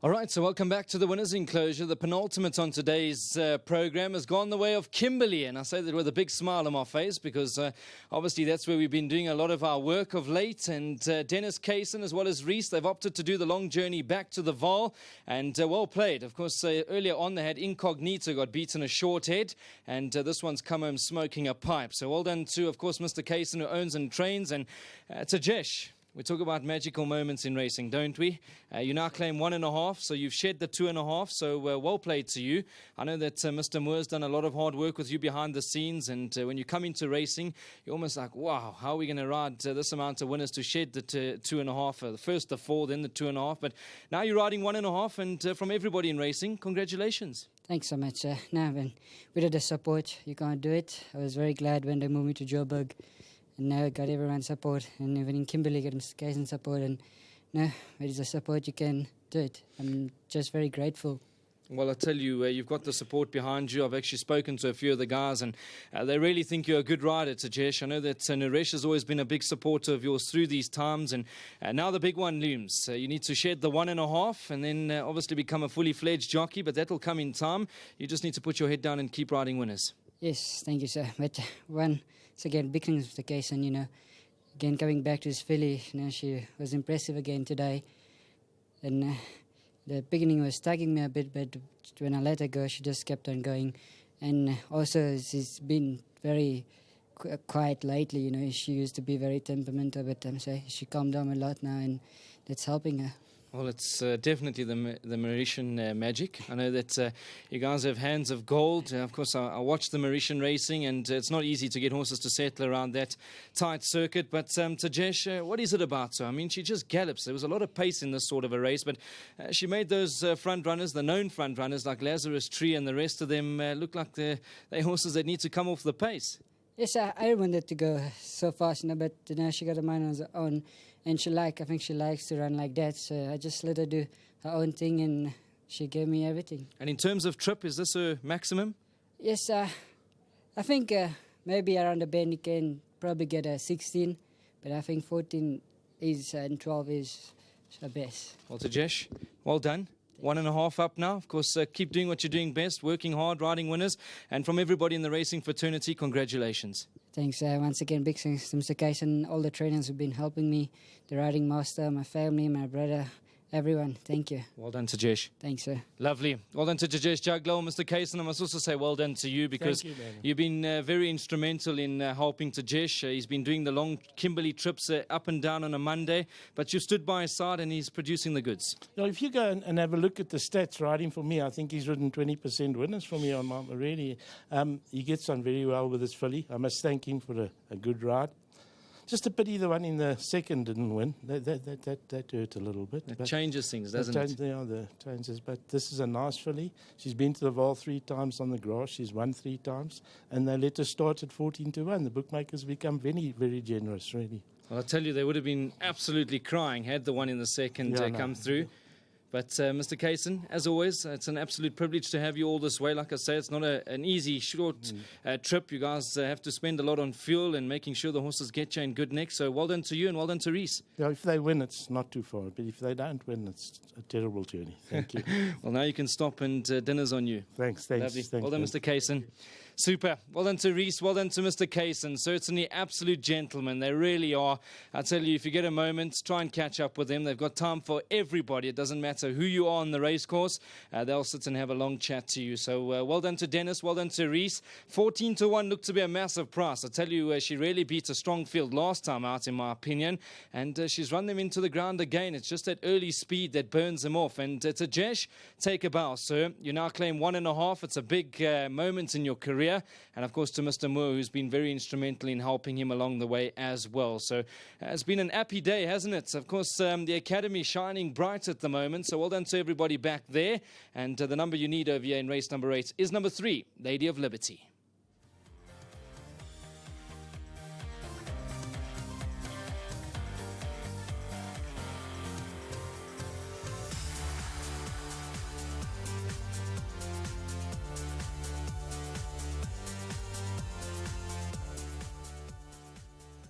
All right, so welcome back to the Winners Enclosure. The penultimate on today's program has gone the way of Kimberley, and I say that with a big smile on my face because obviously that's where we've been doing a lot of our work of late. And Dennis Kaysen as well as Reese, they've opted to do the long journey back to the VAAL, and well played. Of course, earlier on they had Incognito, got beaten a short head, and this one's come home smoking a pipe. So well done to, of course, Mr. Kaysen, who owns and trains, and to Jesh. We talk about magical moments in racing, don't we? You now claim 1.5, so you've shed the 2.5, so well played to you. I know that Mr. Moore's done a lot of hard work with you behind the scenes, and when you come into racing, you're almost like, wow, how are we going to ride this amount of winners to shed the 2.5, first the 4, then the 2.5, but now you're riding 1.5, and from everybody in racing, congratulations. Thanks so much. When we did the support, you can't do it. I was very glad when they moved me to Joburg. And now I got everyone's support, and even in Kimberley got Mr. Kaysen's support, and now with the support you can do it. I'm just very grateful. Well, I tell you, you've got the support behind you. I've actually spoken to a few of the guys, and they really think you're a good rider, Tajesh. I know that Naresh has always been a big supporter of yours through these times, and now the big one looms. You need to shed the 1.5 and then obviously become a fully fledged jockey, but that will come in time. You just need to put your head down and keep riding winners. Yes, thank you, sir. But it's again, big things with the Kaysen, again, coming back to his filly, she was impressive again today. And the beginning was tugging me a bit, but when I let her go, she just kept on going. And also, she's been very quiet lately, she used to be very temperamental, but so she calmed down a lot now, and that's helping her. Well, it's definitely the Mauritian magic. I know that you guys have hands of gold. Of course, I watch the Mauritian racing, and it's not easy to get horses to settle around that tight circuit. But Tajesh, what is it about her? I mean, she just gallops. There was a lot of pace in this sort of a race, but she made those front runners, the known front runners like Lazarus Tree and the rest of them, look like they're horses that need to come off the pace. Yes, I wanted to go so fast, but she got a mind on her own, and I think she likes to run like that. So I just let her do her own thing, and she gave me everything. And in terms of trip, is this her maximum? Yes, I think maybe around the bend you can probably get a 16, but I think 14 is and 12 is her best. Well, Tajesh, well done. 1.5 up now. Of course, keep doing what you're doing best, working hard, riding winners. And from everybody in the racing fraternity, congratulations. Thanks. Once again, big thanks to Mr. Kaysen, all the trainers who've been helping me, the riding master, my family, my brother, everyone. Thank you. Well done, Tajesh. Thanks, sir. Lovely. Well done to Tajesh Jaglow, Mr. Kaysen. I must also say well done to you because you've been very instrumental in helping Tajesh. He's been doing the long Kimberley trips up and down on a Monday, but you've stood by his side and he's producing the goods. If you go and have a look at the stats riding for me, I think he's ridden 20% winners for me on Mount Moretti. He gets on very well with his filly. I must thank him for a good ride. Just a pity the one in the second didn't win. That hurt a little bit. It changes things, doesn't it? Yeah, the changes. But this is a nice filly. She's been to the VAAL 3 times on the grass. She's won 3 times. And they let her start at 14-1. The bookmakers become very, very generous, really. Well, I tell you, they would have been absolutely crying had the one in the second come through. But Mr. Kaysen, as always, it's an absolute privilege to have you all this way. Like I say, it's not an easy, short trip. You guys have to spend a lot on fuel and making sure the horses get you in good nick. So well done to you and well done to Reese. Yeah, if they win, it's not too far. But if they don't win, it's a terrible journey. Thank you. Well, now you can stop and dinner's on you. Thanks. Lovely. Well done, Mr. Kaysen. Super. Well done to Reese. Well done to Mr. Kaysen. Certainly absolute gentlemen. They really are. I tell you, if you get a moment, try and catch up with them. They've got time for everybody. It doesn't matter who you are on the race course. They'll sit and have a long chat to you. So well done to Dennis. Well done to Reese. 14-1 looked to be a massive price. I tell you, she really beat a strong field last time out, in my opinion. And she's run them into the ground again. It's just that early speed that burns them off. And to Jesh, take a bow, sir. You now claim 1.5. It's a big moment in your career. And of course to Mr. Moore, who's been very instrumental in helping him along the way as well. So it's been an happy day, hasn't it? Of course, the Academy shining bright at the moment. So well done to everybody back there. And the number you need over here in race number 8 is number 3, Lady of Liberty.